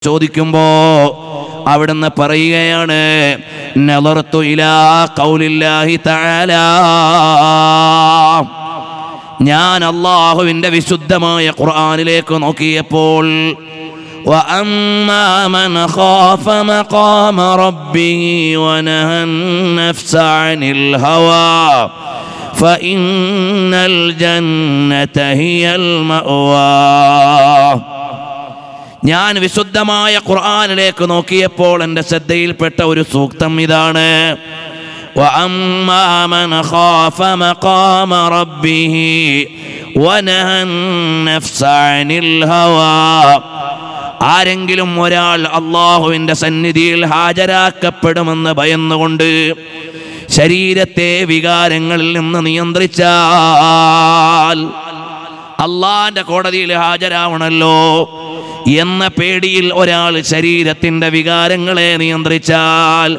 ചോദിക്കുമ്പോ അവിടുന്ന് പറയുകയാണ് നളർതു ഇലാ ഖൗലില്ലാഹി തആല, ഞാൻ അല്ലാഹുവിന്റെ വിശുദ്ധമായ ഖുർആനിലേക്ക് നോക്കിയപ്പോൾ വഅമ്മാ മൻ ഖാഫ മഖാമ റബ്ബിഹി വനഹൻ നഫ്സ അനിൽ ഹവാ ഫഇന്നൽ ജന്നത ഹിയൽ മഅവാ. ഞാൻ വിശുദ്ധമായ ഖുർആനിലേക്ക് നോക്കിയപ്പോൾ എൻ്റെ ശ്രദ്ധയിൽപ്പെട്ട ഒരു സൂക്തം ഇതാണ്. വഅമ്മാ മൻ ഖാഫ മഖാമ റബ്ബിഹി വനഹൻ നഫ്സ അനിൽ ഹവാ. ആരെങ്കിലും ഒരാൾ അല്ലാഹുവിൻ്റെ സന്നിധിയിൽ ഹാജരാക്കപ്പെടുമെന്ന് ഭയന്നുകൊണ്ട് ശരീരത്തെ വികാരങ്ങളിൽ നിന്ന് നിയന്ത്രിച്ചാൽ, അള്ളാന്റെ കോടതിയിൽ ഹാജരാവണല്ലോ എന്ന പേടിയിൽ ഒരാൾ ശരീരത്തിന്റെ വികാരങ്ങളെ നിയന്ത്രിച്ചാൽ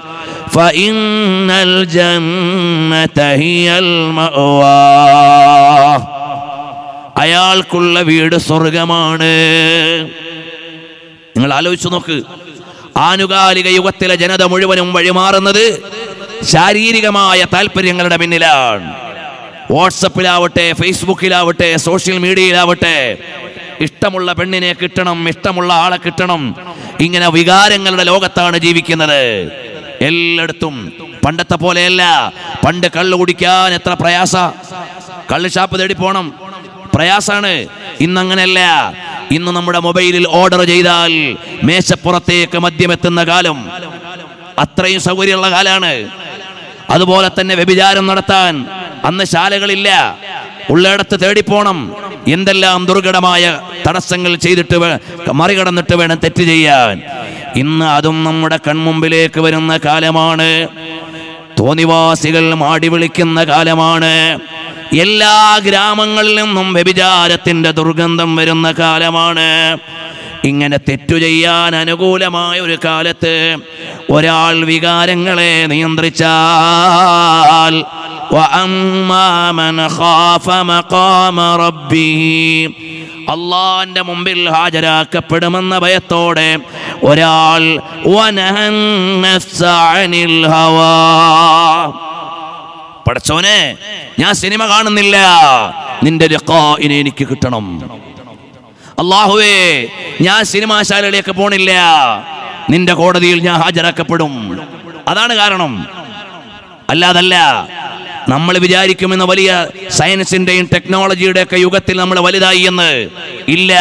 ഫഇന്നൽ ജന്നത ഹിയൽ മഅവാ, അയാൾക്കുള്ള വീട് സ്വർഗമാണ്. നിങ്ങൾ ആലോചിച്ചു നോക്ക്, ആനുകാലിക യുഗത്തിലെ ജനത മുഴുവനും വഴിമാറുന്നത് ശാരീരികമായ താല്പര്യങ്ങളുടെ പിന്നിലാണ്. വാട്സപ്പിലാവട്ടെ, ഫേസ്ബുക്കിലാവട്ടെ, സോഷ്യൽ മീഡിയയിലാവട്ടെ, ഇഷ്ടമുള്ള പെണ്ണിനെ കിട്ടണം, ഇഷ്ടമുള്ള ആളെ കിട്ടണം, ഇങ്ങനെ വികാരങ്ങളുടെ ലോകത്താണ് ജീവിക്കുന്നത് എല്ലായിടത്തും. പണ്ടത്തെ പോലെയല്ല. പണ്ട് കള്ളു കുടിക്കാൻ എത്ര പ്രയാസ, കള്ള് ഷാപ്പ് തേടി പോണം, പ്രയാസാണ്. ഇന്നങ്ങനെയല്ല. ഇന്ന് നമ്മുടെ മൊബൈലിൽ ഓർഡർ ചെയ്താൽ മേശപ്പുറത്തേക്ക് മദ്യമെത്തുന്ന കാലം, അത്രയും സൗകര്യമുള്ള കാലാണ്. അതുപോലെ തന്നെ വ്യഭിചാരം നടത്താൻ അന്ന് ശാലകളില്ല, ഉള്ളിടത്ത് തേടിപ്പോണം. എന്തെല്ലാം ദുർഘടമായ തടസ്സങ്ങൾ ചെയ്തിട്ട് മറികടന്നിട്ട് വേണം തെറ്റ് ചെയ്യാൻ. ഇന്ന് അതും നമ്മുടെ കൺമുമ്പിലേക്ക് വരുന്ന കാലമാണ്. തോന്നിവാസികൾ മാടി വിളിക്കുന്ന കാലമാണ്. എല്ലാ ഗ്രാമങ്ങളിൽ നിന്നും വ്യഭിചാരത്തിന്റെ ദുർഗന്ധം വരുന്ന കാലമാണ്. ഇങ്ങനെ തെറ്റു ചെയ്യാൻ അനുകൂലമായ ഒരു കാലത്ത് ഒരാൾ വികാരങ്ങളെ നിയന്ത്രിച്ചാൽ വഅമ്മാ മൻ ഖാഫ മഖാമ റബ്ബിഹി, അല്ലാഹുവിന്റെ മുമ്പിൽ ഹാജരാക്കപ്പെടുമെന്ന ഭയത്തോടെ ഒരാൾ വനഹൻ നഫ്സ അനിൽ ഹവാ, പടച്ചോനെ ഞാൻ സിനിമ കാണുന്നില്ല, നിന്റെ ലിഖാഇനെ എനിക്ക് കിട്ടണം. അല്ലാഹുവേ ഞാൻ സിനിമാശാലയിലേക്ക് പോണില്ല, നിന്റെ കോടതിയിൽ ഞാൻ ഹാജരാക്കപ്പെടും. അതാണ് കാരണം. അല്ലാതല്ല. നമ്മൾ വിചാരിക്കുമെന്ന് വലിയ സയൻസിന്റെയും ടെക്നോളജിയുടെ ഒക്കെ യുഗത്തിൽ നമ്മൾ വലുതായി എന്ന്. ഇല്ല.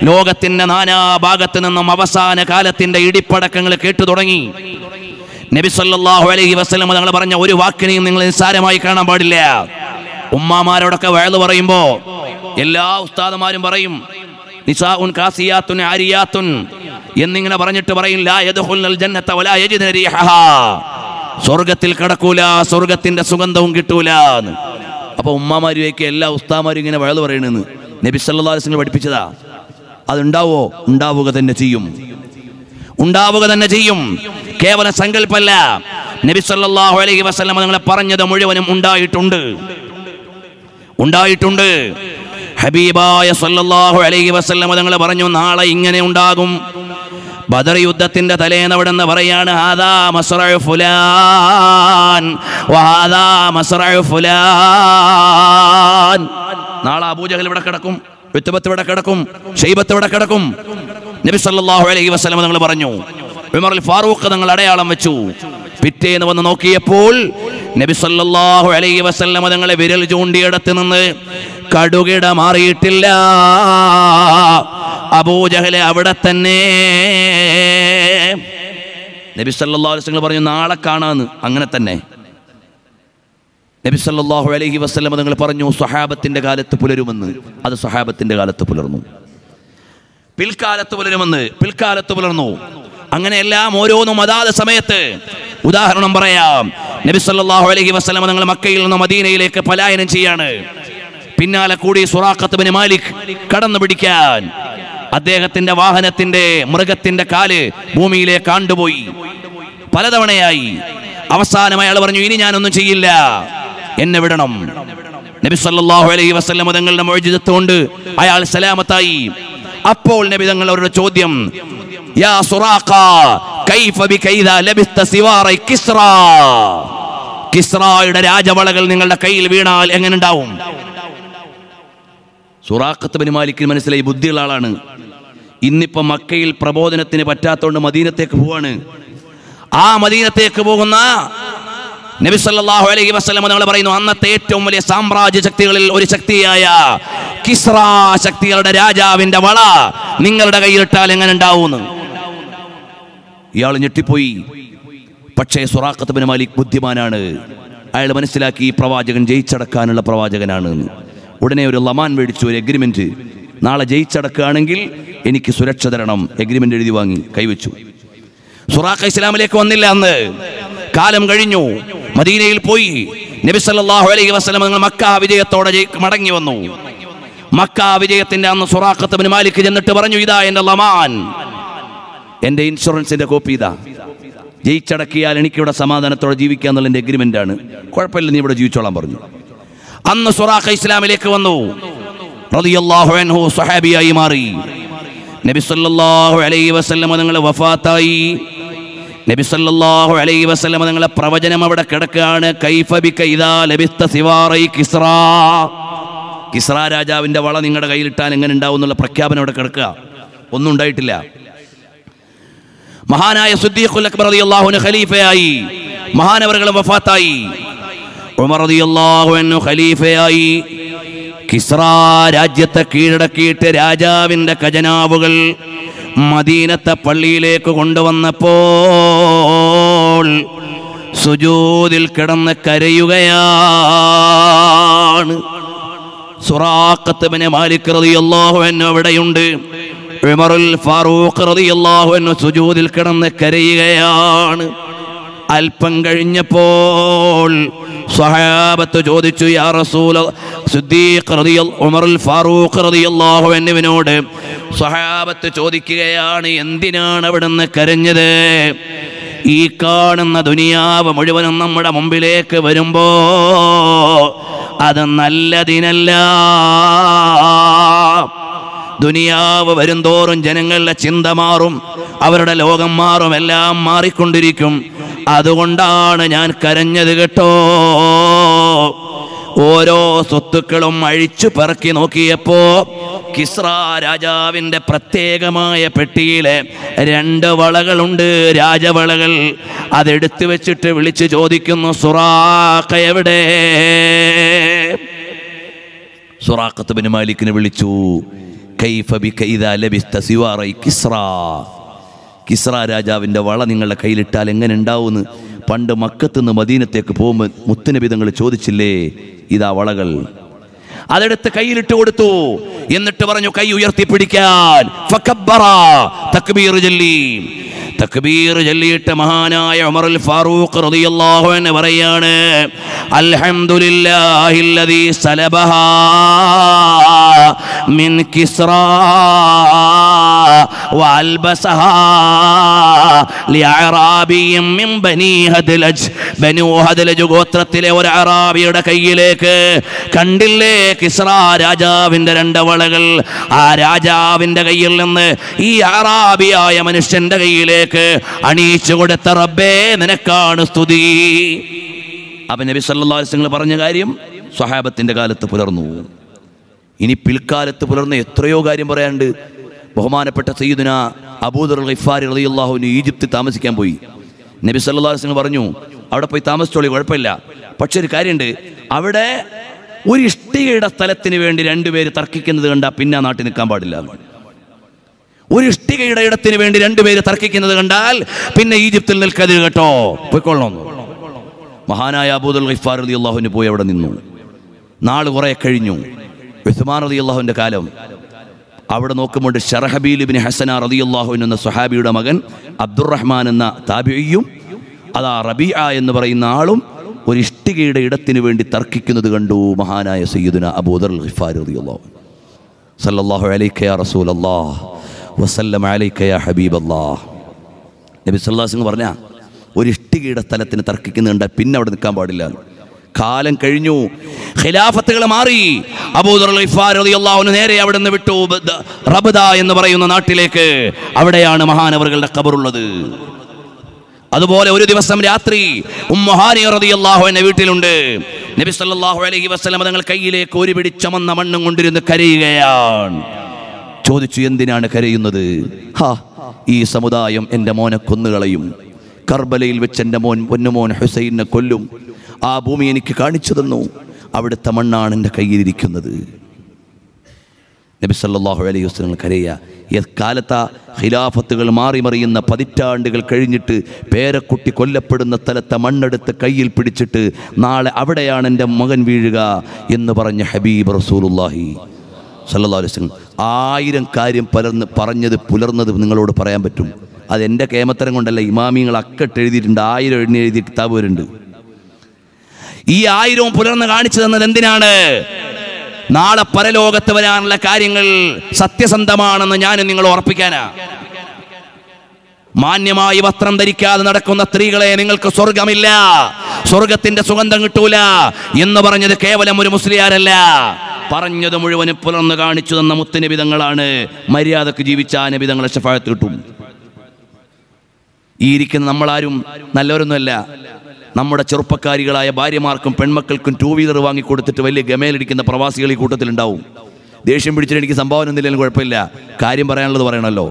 ലോകത്തിന്റെ നാനാഭാഗത്തു നിന്നും അവസാന കാലത്തിന്റെ ഇടിപ്പടക്കങ്ങൾ കേട്ടു തുടങ്ങി. നബി സല്ലല്ലാഹു അലൈഹി വസല്ലം തങ്ങൾ പറഞ്ഞ ഒരു വാക്കിനെയും നിങ്ങൾ നിസ്സാരമായി കാണാൻ പാടില്ല. ഉമ്മാമാരോടൊക്കെ വഅദ് പറയുമ്പോ എല്ലാ ഉസ്താദുമാരും പറയും നിസാഉൻ കാസിയാത്തുൻ ആരിയാത്തുൻ എന്നിങ്ങനെ പറഞ്ഞിട്ട് പറയും ലാ യദ്ഖുലുൽ ജന്നത വലാ യജിദുന റീഹഹാ, സ്വർഗത്തിൽ കടക്കൂല, സ്വർഗത്തിന്റെ സുഗന്ധവും കിട്ടൂല. അപ്പൊ ഉമ്മാമാരിലേക്ക് എല്ലാ ഉസ്താദുമാരും ഇങ്ങനെ വഅദ് പറയണെന്ന് നബി സല്ലല്ലാഹു അലൈഹി വസല്ലം പഠിപ്പിച്ചതാ. അതുണ്ടാവോ? ഉണ്ടാവുക തന്നെ ചെയ്യും, ഉണ്ടാവുക തന്നെ ചെയ്യും. കേവല സങ്കല്പമല്ല. നബി സല്ലല്ലാഹു അലൈഹി വസല്ലം നിങ്ങളെ പറഞ്ഞത് മുഴുവനും ഉണ്ടായിട്ടുണ്ട്, ഉണ്ടായിട്ടുണ്ട്. ഹബീബായ സല്ലല്ലാഹു അലൈഹി വസല്ലം തങ്ങൾ പറഞ്ഞു നാളെ ഇങ്ങനെ ഉണ്ടാകും. ബദർ യുദ്ധത്തിന്റെ തലേന്ന് അവിടെന്ന് പറയാണ് ഹാദാ മസ്റഉ ഫുലാൻ വഹാദാ മസ്റഉ ഫുലാൻ. നാളെ അബൂജഹൽ ഇവിടെ കിടക്കും, ഉത്ബത്ത് ഇവിടെ കിടക്കും, ശൈബത്ത് ഇവിടെ കിടക്കും. നബി സല്ലല്ലാഹു അലൈഹി വസല്ലം തങ്ങൾ പറഞ്ഞു. ഉമർ ഫാറൂഖ് തങ്ങൾ അടയാളം വെച്ചു. പിറ്റേന്ന് വന്ന് നോക്കിയപ്പോൾ നബി സല്ലല്ലാഹു അലൈഹി വസല്ലം തങ്ങളെ വിരൽ ചൂണ്ടിയിടത്ത് നിന്ന് കടുകിട മാറിയിട്ടില്ല. അബൂജഹൽ അവിടെ തന്നെ. നബി സല്ലല്ലാഹു അലൈഹി വസല്ലം പറഞ്ഞു നാളെ കാണാന്ന്. അങ്ങനെ തന്നെ നബി സല്ലല്ലാഹു അലൈഹി വസല്ലം തങ്ങൾ പറഞ്ഞു സ്വഹാബത്തിന്റെ കാലത്ത് പുലരുമെന്ന്. അത് സ്വഹാബത്തിന്റെ കാലത്ത് പുലർന്നു. പിൽക്കാലത്ത് പുലരുമെന്ന് പിൽക്കാലത്ത് പുലർന്നു. അങ്ങനെയെല്ലാം ഓരോന്നും അതാത് സമയത്ത്. ഉദാഹരണം പറയാം. നബി സല്ലല്ലാഹു അലൈഹി വസല്ലം തങ്ങൾ മക്കയിൽ നിന്ന് മദീനയിലേക്ക് പലായനം ചെയ്യാണ്. പിന്നാലെ കൂടി സുറാഖത്ത് ബിൻ മാലിക് കടന്നു പിടിക്കാൻ. അദ്ദേഹത്തിന്റെ വാഹനത്തിന്റെ മൃഗത്തിന്റെ കാല് ഭൂമിയിലേക്ക് ആണ്ടുപോയി പലതവണയായി. അവസാനം അയാൾ പറഞ്ഞു ഇനി ഞാനൊന്നും ചെയ്യില്ല, എന്നെ വിടണം. നബി സല്ലല്ലാഹു അലൈഹി വസല്ലം തങ്ങളുടെ മുഅ്ജിസത്ത് കൊണ്ട് അയാൾ സലാമത്തായി. അപ്പോൾ നബി തങ്ങൾ അവരുടെ ചോദ്യം യാ സുറാഖ കൈഫ ബിക ഇദാ ലബിസ്ത സിവാറൈ കിസ്റ, കിസ്റായുടെ രാജവളകൾ നിങ്ങളുടെ കയ്യിൽ വീണാൽ എങ്ങനെ ഉണ്ടാവും? സുറാഖത്ത് ബിൻ മാലിക്കിന് മനസ്സിലായി ബുദ്ധിയുള്ള ആളാണ്. ഇന്നിപ്പോ മക്കയിൽ പ്രബോധനത്തിന് പറ്റാത്തോണ്ട് മദീനത്തേക്ക് പോവാണ്. ആ മദീനത്തേക്ക് പോകുന്ന നബി സല്ലല്ലാഹു അലൈഹി വസല്ലം തങ്ങൾ പറയുന്നു, അന്നത്തെ ഏറ്റവും വലിയ സാമ്രാജ്യ ശക്തികളിൽ ഒരു ശക്തിയായ കിസ്റ ശക്തികളുടെ രാജാവിന്റെ വള നിങ്ങളുടെ കയ്യിലിട്ടാൽ എങ്ങനെ ഉണ്ടാവുമെന്ന്. ഇയാൾ ഞെട്ടിപ്പോയി. പക്ഷേ സുറാഖത്ത് ബിൻ മാലിക് ബുദ്ധിമാനാണ്. അയാൾ മനസ്സിലാക്കി ഈ പ്രവാചകൻ ജയിച്ചടക്കാനുള്ള പ്രവാചകനാണ്. ഉടനെ ഒരു ലമാൻ മേടിച്ചു, ഒരു എഗ്രിമെന്റ്. നാളെ ജയിച്ചടക്കുകയാണെങ്കിൽ എനിക്ക് സുരക്ഷ തരണം. എഗ്രിമെന്റ് എഴുതി വാങ്ങി കൈവച്ചു. സുറാഖ ഇസ്ലാമിലേക്ക് വന്നില്ല. അന്ന് കാലം കഴിഞ്ഞു. മദീനയിൽ പോയി. നബി സല്ലല്ലാഹു അലൈഹി വസല്ലം തങ്ങൾ മക്ക വിജയത്തോടെ മടങ്ങി വന്നു. മക്ക വിജയത്തിന്റെ അന്ന് സുറാഖത്ത് ബിൻ മാലിക് ചെന്നിട്ട് പറഞ്ഞു, ഇതാ എന്റെ ലമാൻ, എന്റെ ഇൻഷുറൻസിന്റെ കോപ്പി ഇതാ. ജയിച്ചടക്കിയാൽ എനിക്കിവിടെ സമാധാനത്തോടെ ജീവിക്കുക എന്നുള്ള എന്റെ എഗ്രിമെന്റ് ആണ്. കുഴപ്പമില്ല, നീ ഇവിടെ ജീവിച്ചോളാൻ പറഞ്ഞു. അന്ന് സുറാഖ ഇസ്ലാമിലേക്ക് വന്നു. റളിയല്ലാഹു അൻഹു സ്വഹാബിയായി മാറി. നബി സല്ലല്ലാഹു അലൈഹി വസല്ലം തങ്ങൾ വഫാത്തായി. നബി സല്ലല്ലാഹു അലൈഹി വസല്ലം തങ്ങളുടെ പ്രവചനം അവിടെ കിടക്കുകയാണ്. കൈഫ ബിക ഇദാ ലബിസ്ത സിവാറൈ കിസ്റ, കിസ്റ രാജാവിന്റെ വള നിങ്ങളുടെ കയ്യിലിട്ടാൽ എങ്ങനെ ഉണ്ടാവും എന്നുള്ള പ്രഖ്യാപനം അവിടെ കിടക്കുക. ഒന്നും ഉണ്ടായിട്ടില്ല. മഹാനായ സിദ്ദീഖുൽ അക്ബർ റളിയല്ലാഹു അൻഹു ഖലീഫയായി. മഹാനവറുകൾ വഫാത്തായി. ഉമർ റളിയല്ലാഹു അൻഹു ഖലീഫയായി. കിസ്റ രാജ്യത്തെ കീഴടക്കിയിട്ട് രാജാവിന്റെ ഖജനാവുകൾ മദീനത്തെ പള്ളിയിലേക്ക് കൊണ്ടുവന്നപ്പോൾ സുജൂദിൽ കിടന്ന് കരയുകയാണ്. സുറാഖത്ത് ബിൻ മാലിക് റളിയല്ലാഹു അൻഹു അവിടെയുണ്ട്. ഉമറുൽ ഫാറൂഖ് റളിയല്ലാഹു അൻഹു സുജൂദിൽ കിടന്ന് കരയുകയാണ്. അല്പം കഴിഞ്ഞപ്പോൾ സ്വഹാബത്ത് ചോദിച്ചു, യാ റസൂല, സിദ്ദീഖ് ഉമറുൽ ഫാറൂഖ് റളിയല്ലാഹു അൻഹുവിനോട് സ്വഹാബത്ത് ചോദിക്കുകയാണ്, എന്തിനാണ് അവിടുന്ന് കരഞ്ഞത്? ഈ കാണുന്ന ദുനിയാവ് മുഴുവനും നമ്മുടെ മുമ്പിലേക്ക് വരുമ്പോ അത് നല്ലതിനല്ല. ദുനിയാവ് വരുംതോറും ജനങ്ങളുടെ ചിന്ത മാറും, അവരുടെ ലോകം മാറും, എല്ലാം മാറിക്കൊണ്ടിരിക്കും. അതുകൊണ്ടാണ് ഞാൻ കരഞ്ഞത് കേട്ടോ. ഓരോ സ്വത്തുക്കളും അഴിച്ചു പെറുക്കി നോക്കിയപ്പോ കിസ്റ രാജാവിന്റെ പ്രത്യേകമായ പെട്ടിയിലെ 2 വളകളുണ്ട്, രാജവളകൾ. അതെടുത്തു വെച്ചിട്ട് വിളിച്ചു ചോദിക്കുന്നു, സുറാഖ എവിടെ? സുറാഖത്ത് ബിൻ മാലിക്കിനെ വിളിച്ചു. കൈഫ ബിക ഇദാ ലബിസ്ത സിവാറൈ കിസ്റ, കിസ്റ രാജാവിന്റെ വള നിങ്ങളുടെ കയ്യിലിട്ടാൽ എങ്ങനെ ഉണ്ടാവുമെന്ന് പണ്ട് മക്കത്ത് നിന്ന് മദീനത്തേക്ക് പോകുമ്പോൾ മുത്തുനബി തങ്ങൾ ചോദിച്ചില്ലേ, ഇതാ വളകൾ. അതെടുത്ത് കയ്യിലിട്ട് കൊടുത്തു. എന്നിട്ട് പറഞ്ഞു, കൈ ഉയർത്തിപ്പിടിക്കാൻ. ഫകബ്ബറ, തക്ബീർ ചൊല്ലി. തക്ബീർ ചൊല്ലിയിട്ട് മഹാനായ ഉമറുൽ ഫാറൂഖ് റളിയല്ലാഹു അൻഹു പറയാണ്, അൽഹംദുലില്ലാഹില്ലദീ സലബഹാ മിൻ കിസ്റ വഅൽബസഹാ ലിഅറാബിയ്യിൻ മിൻ ബനീ ഹദ്ലജ്. ബനൂ ഹദ്ലജ് ഗോത്രത്തിലെ ഒരു അറാബിയുടെ കയ്യിലേക്ക് കണ്ടില്ലേ കിസ്റ രാജാവിന്റെ 2 വളകൾ. ആ രാജാവിന്റെ കയ്യിൽ നിന്ന് ഈ അറാബിയായ മനുഷ്യന്റെ കയ്യിലേക്ക് അണിയിച്ചു കൊടുത്ത റബ്ബേ നിനക്കാണ് സ്തുതി. അപ്പം നബി സല്ലല്ലാഹു അലൈഹി വസല്ലം പറഞ്ഞ കാര്യം സ്വഹാബത്തിന്റെ കാലത്ത് പുലർന്നു. ഇനി പിൽക്കാലത്ത് പുലർന്ന എത്രയോ കാര്യം പറയാനുണ്ട്. ബഹുമാനപ്പെട്ട സയ്യിദുന അബൂദർ ഗിഫാരി റളിയല്ലാഹു അൻഹു ഈജിപ്തിൽ താമസിക്കാൻ പോയി. നബി സല്ലല്ലാഹു അലൈഹി വസല്ലം പറഞ്ഞു, അവിടെ പോയി താമസിച്ചോളി, കുഴപ്പമില്ല. പക്ഷെ ഒരു കാര്യമുണ്ട്, അവിടെ ഒരു ഇഷ്ടികയുടെ സ്ഥലത്തിന് വേണ്ടി 2 പേര് തർക്കിക്കുന്നത് കണ്ടാൽ പിന്നെ നാട്ടിൽ നിൽക്കാൻ പാടില്ല. ഒരു ഇഷ്ടികയുടെ ഇടത്തിന് വേണ്ടി 2 പേര് തർക്കിക്കുന്നത് കണ്ടാൽ പിന്നെ ഈജിപ്തിൽ നിൽക്കരുത് കേട്ടോ, പോയിക്കൊള്ളണം. മഹാനായ അബൂദർ ഗിഫാരി റളിയല്ലാഹു അൻഹു പോയി അവിടെ നിന്നു. നാൾ കുറെ കഴിഞ്ഞു. ഉസ്മാൻ റളിയല്ലാഹുവിന്റെ കാലം. അവിടെ നോക്കുമ്പോൾ ശർഹബീൽ ഇബ്നു ഹസന റളിയല്ലാഹു അൻഹു എന്ന സ്വഹാബിയുടെ മകൻ അബ്ദുറഹ്മാൻ എന്ന താബിഈയും അതാ റബീഅ എന്ന് പറയുന്ന ആളും ഒരു ഇഷ്ടികയുടെ ഇടത്തിന് വേണ്ടി തർക്കിക്കുന്നത് കണ്ടു. മഹാനായ സയ്യിദുന അബൂദർ ഗിഫാരി റളിയല്ലാഹു അൻഹു, സല്ലല്ലാഹു അലൈക യാ റസൂലല്ലാഹ് വസല്ലം അലൈക യാ ഹബീബല്ലാഹ്. നബി സല്ലല്ലാഹു അലൈഹി വസല്ലം പറഞ്ഞ ഒരു ഇഷ്ടികയുടെ സ്ഥലത്തിന് തർക്കിക്കുന്നത് കണ്ടാൽ പിന്നെ അവിടെ നിൽക്കാൻ പാടില്ല. കാലം കഴിഞ്ഞു, ഖിലാഫത്തുകൾ മാറി. അബൂദർ ഗിഫാരി റളിയല്ലാഹു അൻഹു നേരെ അവിടെ നിന്ന് വിട്ടു റബ്ദ എന്ന് പറയുന്ന നാട്ടിലേക്ക്. അവിടെയാണ് മഹാനവറുകളുടെ ഖബറുള്ളത്. അതുപോലെ ഒരു ദിവസം രാത്രി ഉമ്മു ഹാനി റളിയല്ലാഹു അൻഹ വീട്ടിലുണ്ട്. നബി സല്ലല്ലാഹു അലൈഹി വസല്ലം തങ്ങൾ കയ്യിലേക്ക് ഒരു പിടി ചമന്ന മണ്ണും കൊണ്ടിരുന്ന് കരയുകയാണ്. ചോദിച്ചു, എന്തിനാണ് കരയുന്നത്? ഈ സമുദായം എൻ്റെ മോനെ കൊന്നുകളയും, കർബലയിൽ വെച്ച് എൻ്റെ പൊന്നുമോൻ ഹുസൈനെ കൊല്ലും. ആ ഭൂമി എനിക്ക് കാണിച്ചു തന്നു, അവിടുത്തെ മണ്ണാണ് എൻ്റെ കയ്യിലിരിക്കുന്നത്. നബി സല്ലല്ലാഹു അലൈഹി വസല്ലം കരയുക. എക്കാലത്താ ഖിലാഫത്തുകൾ മാറി മറിയുന്ന പതിറ്റാണ്ടുകൾ കഴിഞ്ഞിട്ട് പേരക്കുട്ടി കൊല്ലപ്പെടുന്ന സ്ഥലത്തെ മണ്ണെടുത്ത് കയ്യിൽ പിടിച്ചിട്ട് നാളെ അവിടെയാണ് എൻ്റെ മകൻ വീഴുക എന്ന് പറഞ്ഞ ഹബീബ് റസൂലുള്ളാഹി സല്ലല്ലാഹു അലൈഹി വസല്ലം 1000 കാര്യം പറഞ്ഞത് പുലർന്നത് നിങ്ങളോട് പറയാൻ പറ്റും. അതെൻ്റെ കേമത്തരം കൊണ്ടല്ല, ഇമാമിങ്ങൾ അക്കട്ട് എഴുതിയിട്ടുണ്ട്, 1000 എഴുതിയ കിതാബ് വരുന്നുണ്ട്. ഈ 1000 പുലർന്ന് കാണിച്ചു തന്നത് എന്തിനാണ്? നാളെ പരലോകത്ത് വരാനുള്ള കാര്യങ്ങൾ സത്യസന്ധമാണെന്ന് ഞാനും നിങ്ങൾ ഉറപ്പിക്കാനാ. മാന്യമായി വസ്ത്രം ധരിക്കാതെ നടക്കുന്ന സ്ത്രീകളെ നിങ്ങൾക്ക് സ്വർഗമില്ല, സ്വർഗത്തിന്റെ സുഗന്ധം കിട്ടൂല എന്ന് പറഞ്ഞത് കേവലം ഒരു മുസ്ലിയാരല്ല, പറഞ്ഞത് മുഴുവനും പുലർന്ന് കാണിച്ചു തന്ന മുത്തുനബിതങ്ങളാണ്. മര്യാദക്ക് ജീവിച്ച ആ നബിതങ്ങളെ ശഫാഅത്ത് കിട്ടും. ഈ ഇരിക്കുന്ന നമ്മളാരും നല്ലവരൊന്നുമല്ല. നമ്മുടെ ചെറുപ്പക്കാരികളായ ഭാര്യമാർക്കും പെൺമക്കൾക്കും 2 വീലർ വാങ്ങിക്കൊടുത്തിട്ട് വലിയ ഗമയിലിരിക്കുന്ന പ്രവാസികൾ ഈ കൂട്ടത്തിലുണ്ടാവും. ദേഷ്യം പിടിച്ചിട്ട് എനിക്ക് സംഭാവന ഒന്നുമില്ലെങ്കിലും കുഴപ്പമില്ല, കാര്യം പറയാനുള്ളത് പറയണമല്ലോ.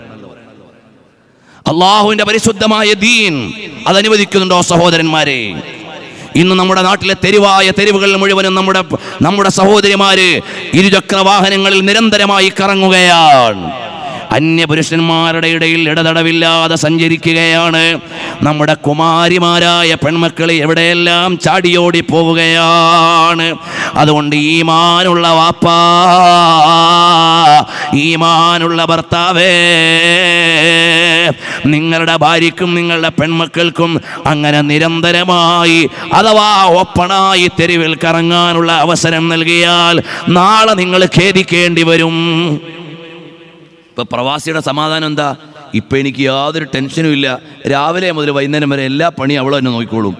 അള്ളാഹുവിന്റെ പരിശുദ്ധമായ ദീൻ അതനുവദിക്കുന്നുണ്ടോ സഹോദരന്മാരെ? ഇന്ന് നമ്മുടെ നാട്ടിലെ തെരുവുകൾ മുഴുവനും നമ്മുടെ സഹോദരിമാര് ഇരുചക്ര വാഹനങ്ങളിൽ നിരന്തരമായി കറങ്ങുകയാണ്. അന്യപുരുഷന്മാരുടെ ഇടയിൽ ഇടതടവില്ലാതെ സഞ്ചരിക്കുകയാണ്. നമ്മുടെ കുമാരിമാരായ പെൺമക്കളെ എവിടെയെല്ലാം ചാടിയോടി പോവുകയാണ്. അതുകൊണ്ട് ഈമാനുള്ള വാപ്പാ, ഈമാനുള്ള ഭർത്താവേ, നിങ്ങളുടെ ഭാര്യയ്ക്കും നിങ്ങളുടെ പെൺമക്കൾക്കും അങ്ങനെ നിരന്തരമായി അഥവാ ഓപ്പണായി തെരുവിൽ കറങ്ങാനുള്ള അവസരം നൽകിയാൽ നാളെ നിങ്ങൾ ഖേദിക്കേണ്ടി വരും. ഇപ്പൊ പ്രവാസിയുടെ സമാധാനം എന്താ? ഇപ്പൊ എനിക്ക് യാതൊരു ടെൻഷനും ഇല്ല, രാവിലെ മുതൽ വൈകുന്നേരം വരെ എല്ലാ പണിയും അവൾ തന്നെ നോക്കിക്കോളും.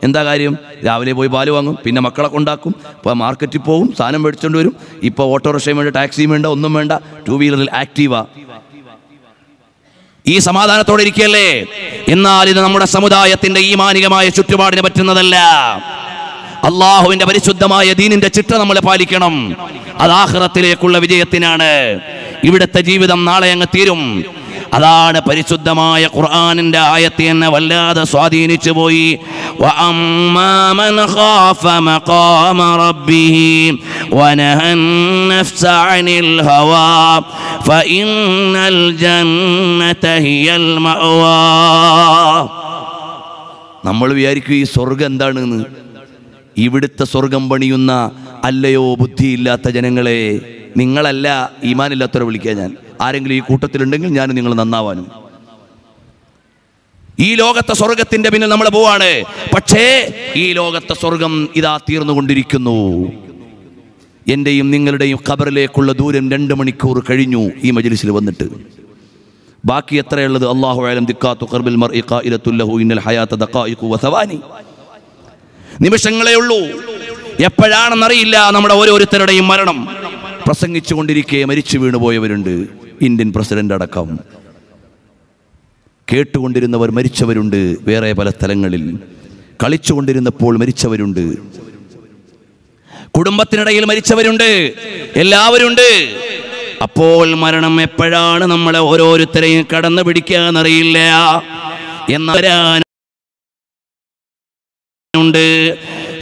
എന്താ കാര്യം? രാവിലെ പോയി പാല് വാങ്ങും, പിന്നെ മക്കളെ കൊണ്ടാക്കും, ഇപ്പോൾ മാർക്കറ്റിൽ പോകും, സാധനം മേടിച്ചുകൊണ്ട് വരും. ഇപ്പോൾ ഓട്ടോറിക്ഷയും വേണ്ട, ടാക്സിയും വേണ്ട, ഒന്നും വേണ്ട, 2 വീലറിൽ ആക്റ്റീവാ. ഈ സമാധാനത്തോടെ ഇരിക്കല്ലേ? എന്നാൽ ഇത് നമ്മുടെ സമുദായത്തിന്റെ ഈമാനികമായ ചുറ്റുപാടിന് പറ്റുന്നതല്ല. അള്ളാഹുവിന്റെ പരിശുദ്ധമായ ദീനിന്റെ ചിട്ട നമ്മൾ പാലിക്കണം. അത് ആഖിറത്തിലേക്കുള്ള വിജയത്തിനാണ്. ഇവിടുത്തെ ജീവിതം നാളെ അങ്ങ് തീരും. അതാണ് പരിശുദ്ധമായ ഖുർആനിന്റെ ആയത്ത് എന്നെ വല്ലാതെ സ്വാധീനിച്ചു പോയി. വഅമ്മാ മൻ ഖാഫ മഖാമ റബ്ബിഹി വനഹൻ നഫ്സ അനിൽ ഹവാ ഫഇന്നൽ ജന്നത ഹിയൽ മഅവാ. നമ്മൾ വിചാരിക്കും ഈ സ്വർഗം എന്താണെന്ന്. ഇവിടുത്തെ സ്വർഗം പണിയുന്ന അല്ലയോ ബുദ്ധിയില്ലാത്ത ജനങ്ങളെ, നിങ്ങളല്ല ഈമാനില്ലാത്തവരെ വിളിക്കുക ഞാൻ. ആരെങ്കിലും ഈ കൂട്ടത്തിലുണ്ടെങ്കിൽ ഞാൻ നിങ്ങൾ നന്നാവാനും. ഈ ലോകത്തെ സ്വർഗത്തിന്റെ പിന്നിൽ നമ്മൾ പോവാണ്. പക്ഷേ ഈ ലോകത്തെ സ്വർഗം ഇതാ തീർന്നുകൊണ്ടിരിക്കുന്നു. എന്റെയും നിങ്ങളുടെയും ഖബറിലേക്കുള്ള ദൂരം 2 മണിക്കൂർ കഴിഞ്ഞു ഈ മജ്ലിസിൽ വന്നിട്ട്. ബാക്കി എത്രയുള്ളത് അല്ലാഹു അലം. ദിക്കാത്തു ഖർബിൽ മർഇ ഖായിലത്തുൽ ലഹു ഇന്നൽ ഹയാത ദഖായിഖു വസവാനി. നിമിഷങ്ങളേ ഉള്ളൂ. എപ്പോഴാണെന്നറിയില്ല നമ്മുടെ ഓരോരുത്തരുടെയും മരണം. പ്രസംഗിച്ചു കൊണ്ടിരിക്കെ മരിച്ചു വീണുപോയവരുണ്ട്, ഇന്ത്യൻ പ്രസിഡന്റ് അടക്കം. കേട്ടുകൊണ്ടിരുന്നവർ മരിച്ചവരുണ്ട്. വേറെ പല സ്ഥലങ്ങളിൽ കളിച്ചുകൊണ്ടിരുന്നപ്പോൾ മരിച്ചവരുണ്ട്. കുടുംബത്തിനിടയിൽ മരിച്ചവരുണ്ട്. എല്ലാവരുണ്ട്. അപ്പോൾ മരണം എപ്പോഴാണ് നമ്മളെ ഓരോരുത്തരെയും കടന്നു പിടിക്കാന്നറിയില്ല. എന്നവരാണ്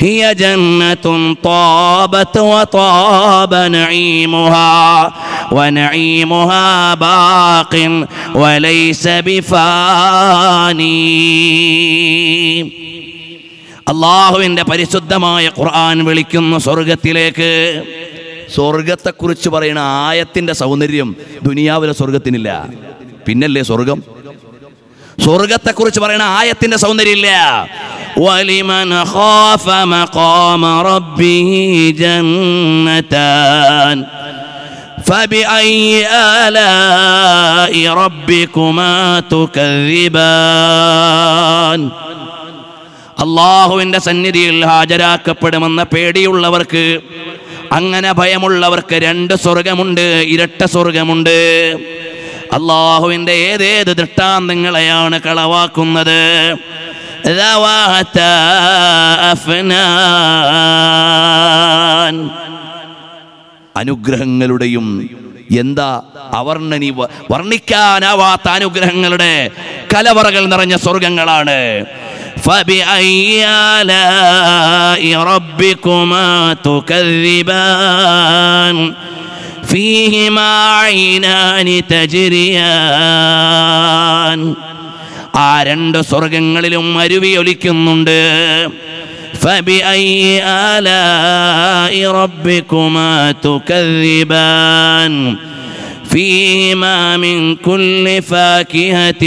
هي جنة طابت وطاب نعيمها ونعيمها باق وليس بفاني. അള്ളാഹുവിന്റെ പരിശുദ്ധമായ ഖുർആൻ വിളിക്കുന്ന സ്വർഗത്തിലേക്ക്. സ്വർഗത്തെക്കുറിച്ച് പറയുന്ന ആയത്തിന്റെ സൗന്ദര്യം ദുനിയാവിലെ സ്വർഗത്തിനില്ല. പിന്നല്ലേ സ്വർഗം? സ്വർഗത്തെക്കുറിച്ച് പറയുന്ന ആയത്തിന്റെ സൗന്ദര്യമില്ല. وَلِمَنْ خَافَ مَقَامَ رَبِّهِ جَنَّتَانِ فَبِأَيِّ آلَاءِ رَبِّكُمَا تُكَذِّبَانِ. അള്ളാഹുവിൻ്റെ സന്നിധിയിൽ ഹാജരാക്കപ്പെടുമെന്ന പേടിയുള്ളവർക്ക്, അങ്ങനെ ഭയമുള്ളവർക്ക് 2 സ്വർഗമുണ്ട്, ഇരട്ട സ്വർഗമുണ്ട്. അള്ളാഹുവിൻ്റെ ഏതേത് ദൃഷ്ടാന്തങ്ങളെയാണ് കളവാക്കുന്നത്? അനുഗ്രഹങ്ങളുടെയും എന്താ വർണ്ണിക്കാനാവാത്ത അനുഗ്രഹങ്ങളുടെ കലവറകൾ നിറഞ്ഞ സ്വർഗങ്ങളാണ്. فبأي آلاء ربكما تكذبان فيهما عينان تجريان. ആ 2 സ്വർഗങ്ങളിലും അരുവി ഒലിക്കുന്നുണ്ട്. فبأي آلاء ربكما تكذبان فيهما من كل فاكهة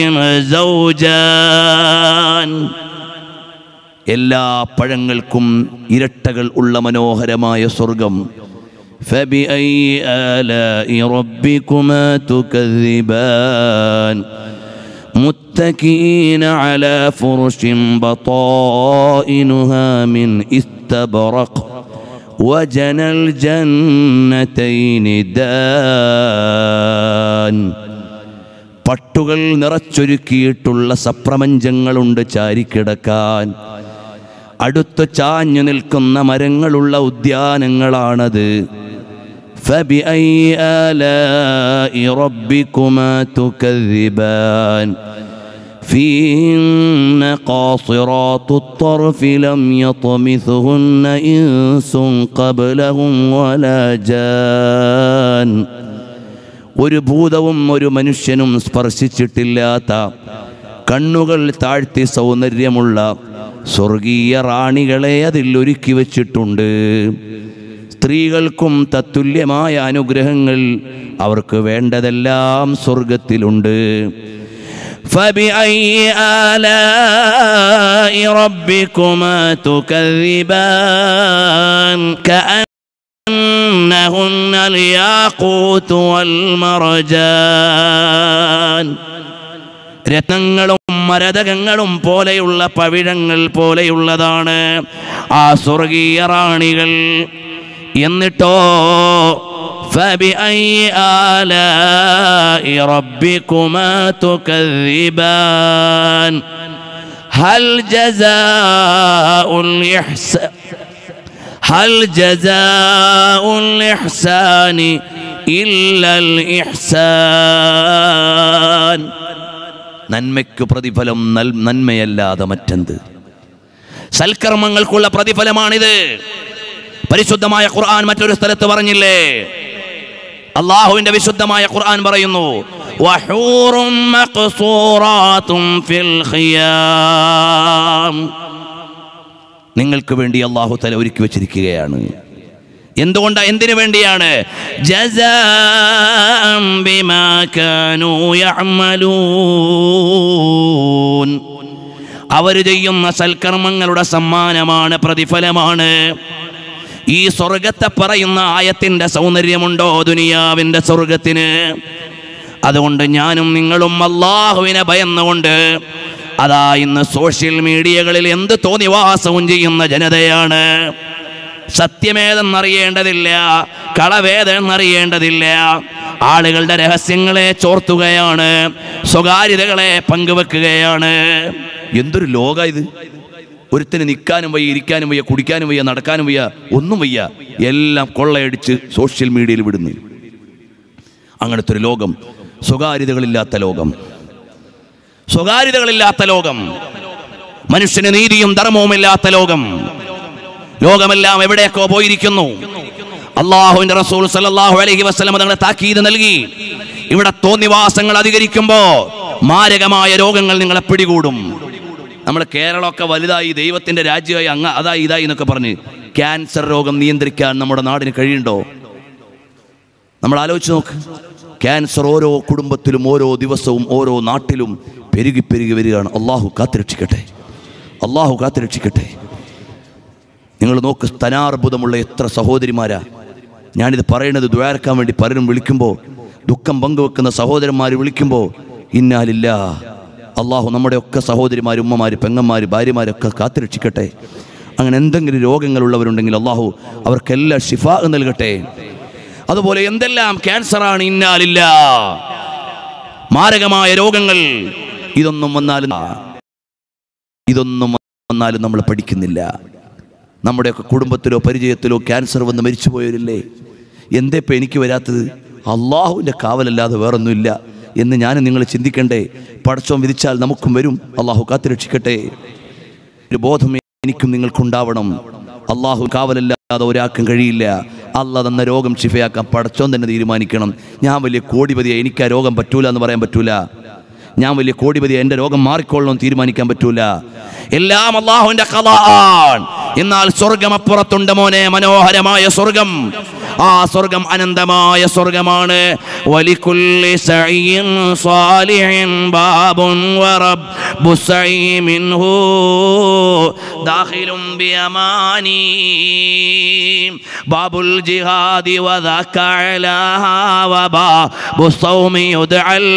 زوجان. എല്ലാ പഴങ്ങൾക്കും ഇരട്ടകൾ ഉള്ള മനോഹരമായ സ്വർഗം. فبأي آلاء ربكما تكذبان متكئين على فرش بطائنها من استبرق وجنى الجنتين دان. പട്ടുകൾ നിറച്ചൊരുക്കിയിട്ടുള്ള സപ്രപഞ്ചങ്ങളുണ്ട് ചാരിക്കിടക്കാൻ. അടുത്ത് ചാഞ്ഞു നിൽക്കുന്ന മരങ്ങളുള്ള ഉദ്യാനങ്ങളാണത്. فبأي آلاء ربكما تكذبان فيهن قاصرات الطرف لم يطمثهن إنس قبلهم ولا جان. ഒരു ഭൂതവും ഒരു മനുഷ്യനും സ്പർശിച്ചിട്ടില്ലാത്ത കണ്ണുകൾ താഴ്ത്തി സൗന്ദര്യമുള്ള സ്വർഗീയ റാണികളെ അതിൽ ഒരുക്കി വച്ചിട്ടുണ്ട്. സ്ത്രീകൾക്കും തത്തുല്യമായ അനുഗ്രഹങ്ങൾ, അവർക്ക് വേണ്ടതെല്ലാം സ്വർഗത്തിലുണ്ട്. فبأي آلاء ربكما تكذبان كأنهن الياقوت والمرجان. രത്നങ്ങളും മരതകങ്ങളും പോലെയുള്ള പവിഴങ്ങൾ പോലെയുള്ളതാണ് ആ സ്വർഗീയ റാണികൾ. എന്നിട്ടോ فبأي آلاء ربكما تكذبان هل جزاء الإحسان إلا الإحسان. നന്മയ്ക്ക് പ്രതിഫലം നന്മയല്ലാതെ മറ്റെന്ത്? സൽക്കർമ്മങ്ങൾക്കുള്ള പ്രതിഫലമാണിത്. പരിശുദ്ധമായ ഖുർആൻ മറ്റൊരു സ്ഥലത്ത് പറഞ്ഞില്ലേ? അല്ലാഹുവിന്റെ വിശുദ്ധമായ ഖുർആൻ പറയുന്നു, വഹൂറും മഖ്സൂറാത്തും ഫിൽ ഖിയാം. നിങ്ങൾക്ക് വേണ്ടി അല്ലാഹു തആല ഒരുക്കി വെച്ചിരിക്കുകയാണ്. എന്തുകൊണ്ടാ? എന്തിനു വേണ്ടിയാണ്? ജസാഅൻ ബിമാ കാനൂ യഅമലൂൻ. അവർ ചെയ്യുന്ന സൽക്കർമ്മങ്ങളുടെ സമ്മാനമാണ്, പ്രതിഫലമാണ്. ഈ സ്വർഗത്തെ പറയുന്ന ആയത്തിന്റെ സൗന്ദര്യമുണ്ടോ ദുനിയാവിന്റെ സ്വർഗത്തിന്? അതുകൊണ്ട് ഞാനും നിങ്ങളും അല്ലാഹുവിനെ ഭയന്നുകൊണ്ട് അതാ ഇന്ന് സോഷ്യൽ മീഡിയകളിൽ എന്ത് തോന്നിവാസവും ചെയ്യുന്ന ജനതയാണ്. സത്യമേതെന്നറിയേണ്ടതില്ല, കളവേതെന്നറിയേണ്ടതില്ല. ആളുകളുടെ രഹസ്യങ്ങളെ ചോർത്തുകയാണ്, സ്വകാര്യതകളെ പങ്കുവെക്കുകയാണ്. എന്തൊരു ലോക ഇത്! ഒരുത്തിന് നിൽക്കാനും വയ്യ, ഇരിക്കാനും വയ്യ, കുടിക്കാനും വയ്യ, നടക്കാനും വയ്യ, ഒന്നും വയ്യ. എല്ലാം കൊള്ളയടിച്ച് സോഷ്യൽ മീഡിയയിൽ വിടുന്നു. അങ്ങനത്തെ ഒരു ലോകം, സ്വകാര്യതകളില്ലാത്ത ലോകം, സ്വകാര്യതകളില്ലാത്ത ലോകം, മനുഷ്യന് നീതിയും ധർമ്മവും ഇല്ലാത്ത ലോകം. ലോകമെല്ലാം എവിടേക്കോ പോയിരിക്കുന്നു. അല്ലാഹുവിന്റെ റസൂൽ സല്ലല്ലാഹു അലൈഹി വസല്ലം തങ്ങളെ താക്കീത് നൽകി. ഇവിടെ തോന്നിവാസങ്ങൾ അധികരിക്കുമ്പോൾ മാരകമായ രോഗങ്ങൾ നിങ്ങളെ പിടികൂടും. നമ്മൾ കേരളമൊക്കെ വലുതായി, ദൈവത്തിന്റെ രാജ്യമായി, അതായി ഇതായി എന്നൊക്കെ പറഞ്ഞ് ക്യാൻസർ രോഗം നിയന്ത്രിക്കാൻ നമ്മുടെ നാടിന് കഴിയുണ്ടോ? നമ്മൾ ആലോചിച്ച് നോക്ക്. ക്യാൻസർ ഓരോ കുടുംബത്തിലും ഓരോ ദിവസവും ഓരോ നാട്ടിലും പെരുകി പെരുകി വരികയാണ്. അള്ളാഹു കാത്തുരക്ഷിക്കട്ടെ, അള്ളാഹു കാത്തുരക്ഷിക്കട്ടെ. നിങ്ങൾ നോക്ക്, സ്തനാർബുദമുള്ള എത്ര സഹോദരിമാരാ. ഞാനിത് പറയുന്നത് ദ്വാരക്കാൻ വേണ്ടി പലരും വിളിക്കുമ്പോൾ, ദുഃഖം പങ്കുവെക്കുന്ന സഹോദരന്മാർ വിളിക്കുമ്പോൾ, ഇന്നാലില്ലാ അള്ളാഹു നമ്മുടെയൊക്കെ സഹോദരിമാർ, ഉമ്മമാർ, പെങ്ങന്മാർ, ഭാര്യമാരൊക്കെ കാത്തുരക്ഷിക്കട്ടെ. അങ്ങനെ എന്തെങ്കിലും രോഗങ്ങളുള്ളവരുണ്ടെങ്കിൽ അള്ളാഹു അവർക്കെല്ലാം ഷിഫാ നൽകട്ടെ. അതുപോലെ എന്തെല്ലാം ക്യാൻസറാണ്, ഇന്നാലില്ല, മാരകമായ രോഗങ്ങൾ, ഇതൊന്നും വന്നാലും നമ്മൾ പഠിക്കുന്നില്ല. നമ്മുടെയൊക്കെ കുടുംബത്തിലോ പരിചയത്തിലോ ക്യാൻസർ വന്ന് മരിച്ചുപോയവരില്ലേ? എന്തേപ്പം എനിക്ക് വരാത്തത്? അള്ളാഹുവിൻ്റെ കാവലല്ലാതെ വേറൊന്നുമില്ല എന്ന് ഞാൻ നിങ്ങൾ ചിന്തിക്കണ്ടേ? പടച്ചോൻ വിധിച്ചാൽ നമുക്കും വരും. അള്ളാഹു കാത്തുരക്ഷിക്കട്ടെ. ഒരു ബോധം എനിക്കും നിങ്ങൾക്കുണ്ടാവണം. അള്ളാഹു കാവലല്ലാതെ ഒരാൾക്കും കഴിയില്ല. അള്ളാഹ് തന്ന രോഗം ശിഫയാക്കാൻ പടച്ചോൻ തന്നെ തീരുമാനിക്കണം. ഞാൻ വലിയ കോടിപതിയാണ്, എനിക്ക് ആ രോഗം പറ്റൂല എന്ന് പറയാൻ പറ്റൂല. ഞാൻ വലിയ കോടിപതിയാണ്, എൻ്റെ രോഗം മാറിക്കൊള്ളണം തീരുമാനിക്കാൻ പറ്റൂല. എല്ലാം അള്ളാഹുവിൻ്റെ ഖദാഅാണ്. എന്നാൽ സ്വർഗം അപ്പുറത്തുണ്ട് മോനെ, മനോഹരമായ സ്വർഗം. ആ സ്വർഗം അനന്തമായ സ്വർഗമാണ്. വലികുല്ലി സഈൻ സാലിഹിൻ ബാബുൻ വറബ്ബു സഈ മിൻഹു ദാഖിലുൻ ബിയമാനി ബാബുൽ ജിഹാദി വദാക അലാഹാ വബാബു സൗമി യുദ്അൽ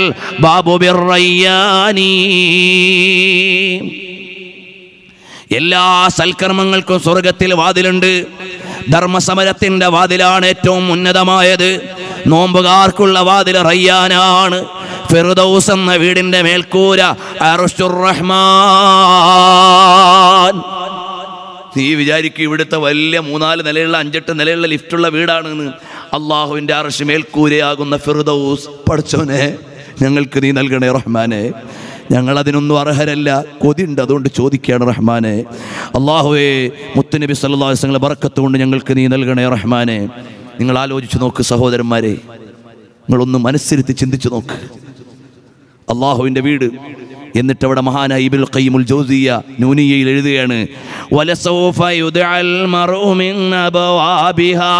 ബാബു ബിർറയ്യാനി. എല്ലാ സൽക്കർമ്മങ്ങൾക്കും സ്വർഗത്തിൽ വാതിലുണ്ട്. ധർമ്മസമരത്തിന്റെ വാതിലാണ് ഏറ്റവും ഉന്നതമായത്. നോമ്പുകാർക്കുള്ള വാതിൽ റയ്യാനാണ്. ഫിർദൗസ് എന്ന വീടിന്റെ മേൽക്കൂര അർശുർ റഹ്മാൻ. നീ വിചാരിക്കും ഇവിടുത്തെ വലിയ 3-4 നിലയുള്ള 5-8 നിലയുള്ള ലിഫ്റ്റുള്ള വീടാണെന്ന്. അള്ളാഹുവിൻ്റെ അർശ് മേൽക്കൂരയാകുന്ന ഫിർദൗസ് പടച്ചോനെ ഞങ്ങൾക്ക് നീ നൽകണേ റഹ്മാനെ. ഞങ്ങളതിനൊന്നും അർഹരല്ല, കൊതിയുണ്ട്, അതുകൊണ്ട് ചോദിക്കുകയാണ് റഹ്മാനെ. അള്ളാഹുവേ, മുത്തുനബി സല്ലല്ലാഹു അലൈഹി വസല്ലം ബറക്കത്ത് കൊണ്ട് ഞങ്ങൾക്ക് നീ നൽകണേ റഹ്മാനെ. നിങ്ങൾ ആലോചിച്ച് നോക്ക് സഹോദരന്മാരെ, നിങ്ങളൊന്ന് മനസ്സിരുത്തി ചിന്തിച്ചു നോക്ക്. അള്ളാഹുവിൻ്റെ വീട്. എന്നിട്ട് അവിടെ മഹാനായ ഇബ്നുൽ ഖയ്യിമുൽ ജൗസിയ്യ നൂനിയയിൽ എഴുതുകയാണ്, വലസൗഫ യുദ്അൽ മർഉ മിൻ അബവാബിഹാ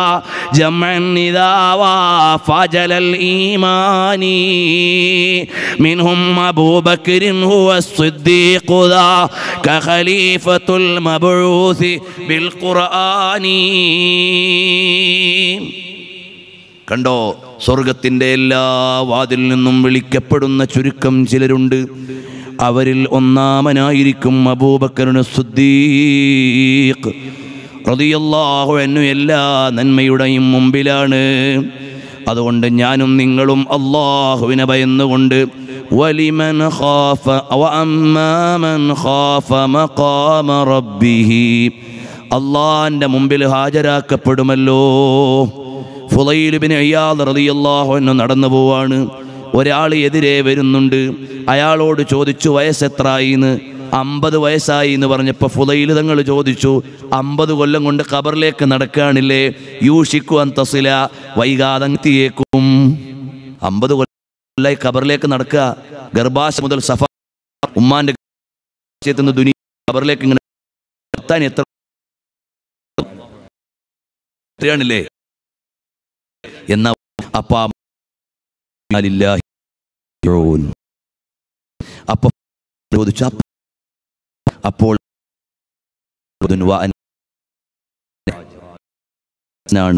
ജംഅൻ ഇദാ വഫജലൽ ഈമാനി മിൻഹും അബൂബക്രിൻ ഹുവസ് സിദ്ദീഖു ദാക ഖലീഫത്തുൽ മബ്ഊസി ബിൽ ഖുർആനി. കണ്ടോ, സ്വർഗത്തിൻ്റെ എല്ലാ വാതിലിൽ നിന്നും വിളിക്കപ്പെടുന്ന ചുരുക്കം ചിലരുണ്ട്. അവരിൽ ഒന്നാമനായിരിക്കും അബൂബക്കർ സിദ്ദീഖ് റളിയല്ലാഹു അൻഹു. എല്ലാ നന്മയുടെയും മുമ്പിലാണ്. അതുകൊണ്ട് ഞാനും നിങ്ങളും അല്ലാഹുവിനെ ഭയന്നുകൊണ്ട് വലിമൻ ഖാഫ വഅമ്മാ മൻ ഖാഫ മഖാമ റബ്ബിഹി, അല്ലാഹുവിൻ്റെ മുമ്പിൽ ഹാജരാക്കപ്പെടുമല്ലോ. ഫുളൈൽ ഇബ്നു ഇയാദ് റളിയല്ലാഹു അൻഹു നടന്നു പോവാണ്. ഒരാൾ എതിരെ വരുന്നുണ്ട്. അയാളോട് ചോദിച്ചു വയസ്സെത്രയെന്ന്. 50 വയസ്സായി എന്ന് പറഞ്ഞപ്പോൾ ഫുളൈൽ തങ്ങൾ ചോദിച്ചു, 50 കൊല്ലം കൊണ്ട് ഖബറിലേക്ക് നടക്കുകയാണില്ലേ? യൂഷിക്കു അൻ തസില, വൈകാതെ എത്തിയേക്കും. 50 കൊല്ലമായി ഖബറിലേക്ക് നടക്കുക. ഗർഭാശ മുതൽ സഫ ഉമ്മാന്റെ ദുനിയ ഖബറിലേക്ക് ഇങ്ങനെ എത്താൻ എത്രയാണില്ലേ? എന്നാ അപ്പൊ ചോദിച്ചു. അപ്പോൾ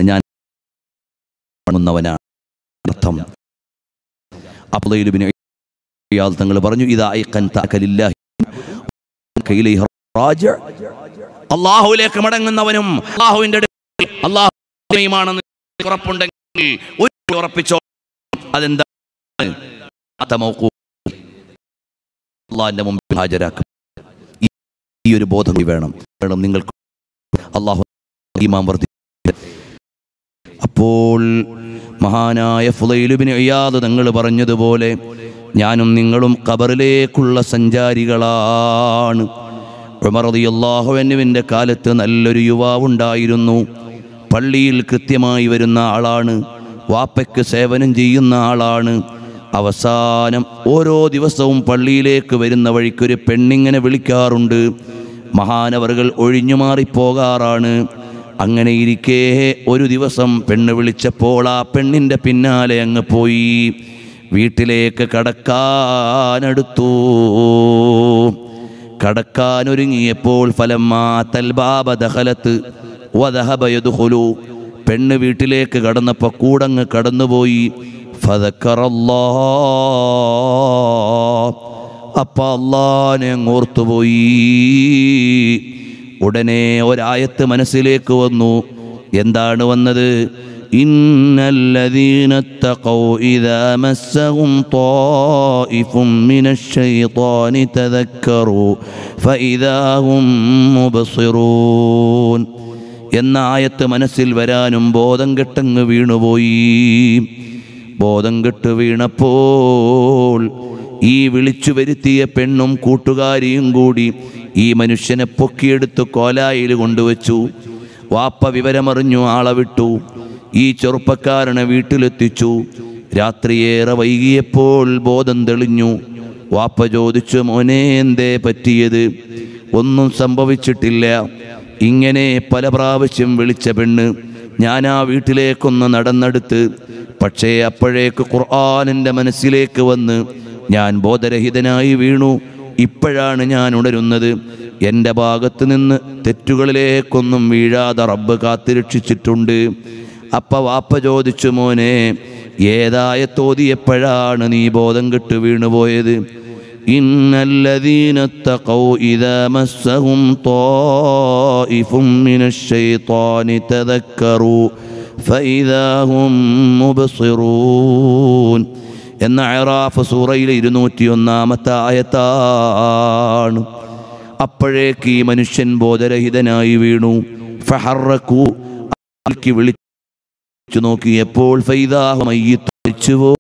ഞാൻ അർത്ഥം. തങ്ങൾ പറഞ്ഞു, അല്ലാഹുവിലേക്ക് മടങ്ങുന്നവനും അല്ലാഹുവിന്റെ അല്ലാഹുമാണെന്ന് ഉറപ്പുണ്ടെങ്കിൽ ഉറപ്പിച്ചോ. അതെന്താ? അള്ളാഹിന്റെ മുമ്പിൽ ഹാജരാക്കും. ഈ ഒരു ബോധം വേണം നിങ്ങൾക്ക്. അള്ളാഹു ഈമാൻ വർദ്ധിപ്പിക്കട്ടെ. അപ്പോൾ മഹാനായ ഫുളൈൽ ഇബ്നു ഇയാദ് തങ്ങൾ പറഞ്ഞതുപോലെ ഞാനും നിങ്ങളും ഖബറിലേക്കുള്ള സഞ്ചാരികളാണ്. ഉമർ റളിയല്ലാഹു അൻഹുവിൻ്റെ കാലത്ത് നല്ലൊരു യുവാവുണ്ടായിരുന്നു. പള്ളിയിൽ കൃത്യമായി വരുന്ന ആളാണ്. വാപ്പയ്ക്ക് സേവനം ചെയ്യുന്ന ആളാണ്. അവസാനം ഓരോ ദിവസവും പള്ളിയിലേക്ക് വരുന്ന വഴിക്കൊരു പെണ്ണിങ്ങനെ വിളിക്കാറുണ്ട്. മഹാനവറുകൾ ഒഴിഞ്ഞു മാറിപ്പോകാറാണ്. അങ്ങനെ ഇരിക്കെ ഒരു ദിവസം പെണ്ണ് വിളിച്ചപ്പോൾ ആ പെണ്ണിൻ്റെ പിന്നാലെ അങ്ങ് പോയി. വീട്ടിലേക്ക് കടക്കാനടുത്തു. കടക്കാനൊരുങ്ങിയപ്പോൾ ഫലമ്മാ തൽബാബ ദഖലത്ത് വദഹബ യദ്ഖുലു, പെണ്ണ് വീട്ടിലേക്ക് കടന്നപ്പോൾ കൂടങ്ങ് കടന്നുപോയി. ഫദക്കറല്ലാഹ്, അപ്പ അല്ലാഹനെ ഓർത്തുപോയി. ഉടനെ ഒരായത്ത് മനസ്സിലേക്ക് വന്നു. എന്താണ് വന്നത്? ഇന്നല്ലദീന തഖൗ ഇദാ മസ്സഹും ത്വായിഫും മിനശ് ശൈത്വാനി തദക്കറു ഫഇദാ ഹും മുബ്സിറൂൻ എന്ന ആയത്ത് മനസ്സിൽ വരാനും ബോധം കെട്ടങ്ങ് വീണുപോയി. ബോധം കെട്ട് വീണപ്പോൾ ഈ വിളിച്ചു വരുത്തിയ പെണ്ണും കൂട്ടുകാരിയും കൂടി ഈ മനുഷ്യനെ പൊക്കിയെടുത്ത് കോലായിൽ കൊണ്ടുവച്ചു. വാപ്പ വിവരമറിഞ്ഞു, ആളെ വിട്ടു. ഈ ചെറുപ്പക്കാരനെ വീട്ടിലെത്തിച്ചു. രാത്രിയേറെ വൈകിയപ്പോൾ ബോധം തെളിഞ്ഞു. വാപ്പ ചോദിച്ചു, മോനെ എന്തേ പറ്റിയത്? ഒന്നും സംഭവിച്ചിട്ടില്ല. ഇങ്ങനെ പല പ്രാവശ്യം വിളിച്ച പെണ്ണ് ഞാൻ ആ വീട്ടിലേക്കൊന്ന് നടന്നെടുത്ത്, പക്ഷേ അപ്പോഴേക്ക് ഖുർആനിൻ്റെ മനസ്സിലേക്ക് വന്ന് ഞാൻ ബോധരഹിതനായി വീണു. ഇപ്പോഴാണ് ഞാൻ ഉണരുന്നത്. എൻ്റെ ഭാഗത്ത് നിന്ന് തെറ്റുകളിലേക്കൊന്നും വീഴാതെ റബ്ബ് കാത്തുരക്ഷിച്ചിട്ടുണ്ട്. അപ്പം വാപ്പ ചോദിച്ചു, മോനെ ഏതായത്തോതിയപ്പോഴാണ് നീ ബോധം കെട്ട് വീണുപോയത്? ഇന്നല്ലദീന തഖൗ ഇദാ മസ്സഹും ത്വായിഫും മിനശ് ശൈത്വാനി തദക്കറു ഫഇദാ ഹും മുബ്സിറൂൻ എന്ന അറാഫ് സൂറയിലെ 201 ആയത്താണ്. അപ്പോഴേക്ക് ഈ മനുഷ്യൻ ബോധരഹിതനായി വീണു. ഫഹറക്കു വിളിച്ചു നോക്കിയപ്പോൾ ഫൈദാ മയ്യിത്തുപോയി.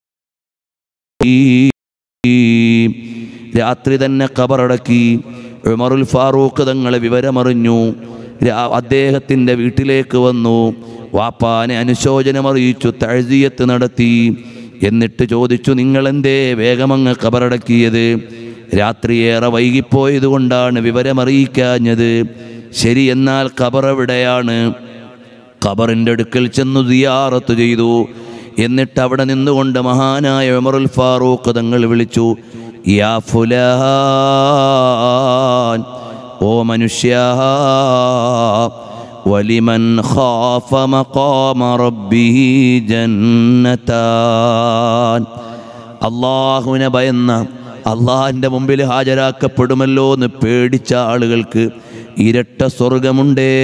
രാത്രി തന്നെ ഖബറടക്കി. ഉമറുൽ ഫാറൂഖ് തങ്ങളെ വിവരമറിഞ്ഞു. അദ്ദേഹത്തിൻ്റെ വീട്ടിലേക്ക് വന്നു. വാപ്പാനെ അനുശോചനമറിയിച്ചു, തഅ്സിയത്ത് നടത്തി. എന്നിട്ട് ചോദിച്ചു, നിങ്ങളെന്തേ വേഗമങ്ങ് ഖബറടക്കിയത്? രാത്രിയേറെ വൈകിപ്പോയത് കൊണ്ടാണ് വിവരമറിയിക്കാഞ്ഞത്. ശരി, എന്നാൽ ഖബർ എവിടെയാണ്? ഖബറിൻ്റെ അടുക്കൽ ചെന്നു സിയാറത്ത് ചെയ്തു. എന്നിട്ട് അവിടെ നിന്നുകൊണ്ട് മഹാനായ ഉമറുൽ ഫാറൂഖ് തങ്ങൾ വിളിച്ചു, യാ ഫുലാൻ, ഓ മനുഷ്യ, വലിമൻ ഖാഫ മഖാമ റബ്ബിഹി ജന്നതാൻ. അല്ലാഹുവിനെ ഭയന്ന, അള്ളാഹിൻ്റെ മുമ്പിൽ ഹാജരാക്കപ്പെടുമല്ലോ എന്ന് പേടിച്ച ആളുകൾക്ക് ഇരട്ട സ്വർഗമുണ്ടേ.